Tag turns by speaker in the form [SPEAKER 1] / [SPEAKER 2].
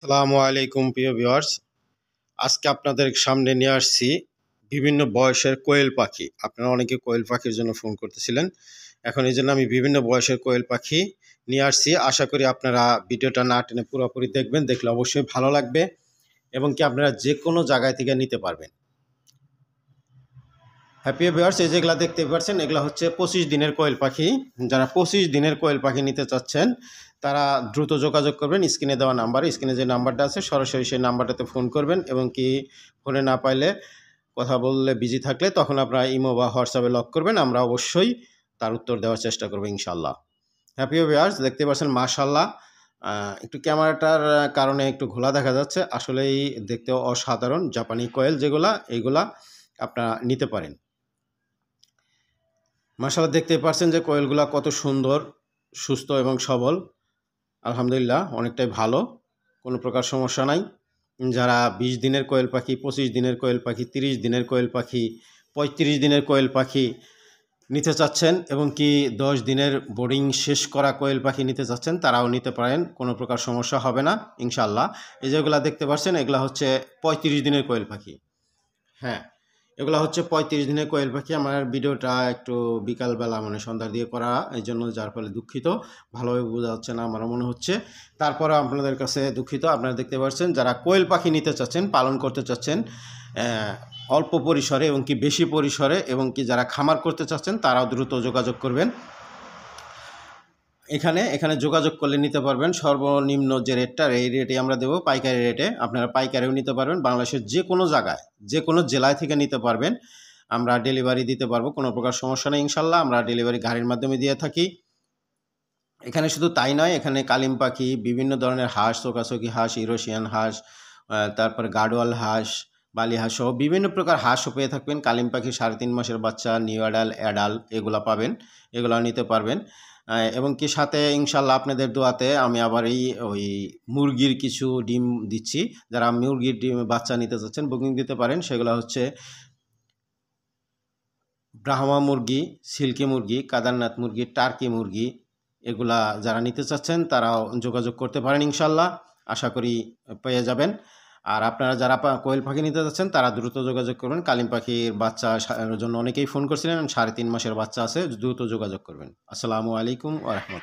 [SPEAKER 1] আসসালামু আলাইকুম প্রিয় ভিউয়ার্স। আজকে আপনাদের সামনে নিয়ে আসছি বিভিন্ন বয়সের কোয়েল পাখি। আপনারা অনেকে কোয়েল পাখির জন্য ফোন করতেছিলেন। এখন এই জন্য আমি বিভিন্ন বয়সের কোয়েল পাখি নিয়ে আসছি। আশা করি আপনারা ভিডিওটা না টেনে পুরোপুরি দেখবেন, দেখলে অবশ্যই ভালো লাগবে এবং কি আপনারা যে কোনো জায়গায় থেকে নিতে পারবেন। প্রিয় ভিউয়ার্স, এই যেগুলা দেখতে পাচ্ছেন এগুলা হচ্ছে 25 দিনের কোয়েল পাখি। যারা 25 দিনের কোয়েল পাখি নিতে চাচ্ছেন তারা দ্রুত যোগাযোগ করবেন স্ক্রিনে দেওয়া নাম্বারে। স্ক্রিনে যে নাম্বারটা আছে সরাসরি সেই নাম্বারটাতে ফোন করবেন এবং কি ফোনে না পাইলে কথা বললে বিজি থাকলে তখন আপনারা ইমো বা হোয়াটসঅ্যাপে লক করবেন। আমরা অবশ্যই তার উত্তর দেওয়ার চেষ্টা করবো ইনশাল্লাহ। প্রিয় ভিউয়ার্স, দেখতে পাচ্ছেন মাশাআল্লাহ, একটু ক্যামেরাটার কারণে একটু ঘোলা দেখা যাচ্ছে, আসলেই দেখতে অসাধারণ জাপানি কোয়েল যেগুলা, এইগুলা আপনারা নিতে পারেন। মাশাআল্লাহ, দেখতে পাচ্ছেন যে কোয়েলগুলা কত সুন্দর, সুস্থ এবং সবল। আলহামদুলিল্লাহ অনেকটাই ভালো, কোনো প্রকার সমস্যা নাই। যারা 20 দিনের কোয়েল পাখি, 25 দিনের কোয়েল পাখি, 30 দিনের কোয়েল পাখি, 35 দিনের কোয়েল পাখি নিতে চাচ্ছেন এবং কি 10 দিনের বোর্ডিং শেষ করা কোয়েল পাখি নিতে চাচ্ছেন তারাও নিতে পারেন, কোনো প্রকার সমস্যা হবে না ইনশাআল্লাহ। এই যেগুলা দেখতে পাচ্ছেন এগুলা হচ্ছে 35 দিনের কোয়েল পাখি। হ্যাঁ, এগুলো হচ্ছে 35 দিনের কোয়েল পাখি। আমার ভিডিওটা একটু বিকালবেলা মানে সন্ধ্যার দিকে করা, এই জন্য যার ফলে দুঃখিত, ভালোভাবে বোঝা যাচ্ছে না আমারও মনে হচ্ছে। তারপরে আপনাদের কাছে দুঃখিত। আপনারা দেখতে পাচ্ছেন যারা কোয়েল পাখি নিতে চাচ্ছেন, পালন করতে চাচ্ছেন অল্প পরিসরে এবং কি বেশি পরিসরে এবং কি যারা খামার করতে চাচ্ছেন তারাও দ্রুত যোগাযোগ করবেন। এখানে যোগাযোগ করলে নিতে পারবেন। সর্বনিম্ন যে রেটটা, এই রেটে আমরা দেবো পাইকারি রেটে। আপনারা পাইকারিও নিতে পারবেন, বাংলাদেশের যে কোনো জায়গায় যে কোনো জেলায় থেকে নিতে পারবেন। আমরা ডেলিভারি দিতে পারবো, কোনো প্রকার সমস্যা নেই ইনশাল্লাহ। আমরা ডেলিভারি গাড়ির মাধ্যমে দিয়ে থাকি। এখানে শুধু তাই নয়, এখানে কালিম পাখি, বিভিন্ন ধরনের হাঁস, চোকাচকি হাঁস, ইউরোশিয়ান হাঁস, তারপরে গাডোয়াল হাঁস, বালি হাঁস সহ বিভিন্ন প্রকার হাঁসও পেয়ে থাকবেন। কালিম পাখি 3.5 মাসের বাচ্চা, নিউ অ্যাডাল এগুলা পাবেন, এগুলো নিতে পারবেন। এবং কি সাথে ইনশাল্লাহ আপনাদের দোয়াতে আমি আবার ওই মুরগির কিছু ডিম দিচ্ছি। যারা মুরগির ডিম বাচ্চা নিতে চাচ্ছেন বুকিং দিতে পারেন। সেগুলো হচ্ছে ব্রাহ্মা মুরগি, সিল্কি মুরগি, কাদারনাথ মুরগি, টার্কি মুরগি, এগুলা যারা নিতে চাচ্ছেন তারাও যোগাযোগ করতে পারেন ইনশাল্লাহ। আশা করি পেয়ে যাবেন। আর আপনারা যারা কোয়েল পাখি নিতে যাচ্ছেন তারা দ্রুত যোগাযোগ করবেন। কালিম পাখির বাচ্চার জন্য অনেকেই ফোন করছিলেন, 3.5 মাসের বাচ্চা আছে, দ্রুত যোগাযোগ করবেন। আসসালামু আলাইকুম ওয়া রাহমাতুল্লাহ।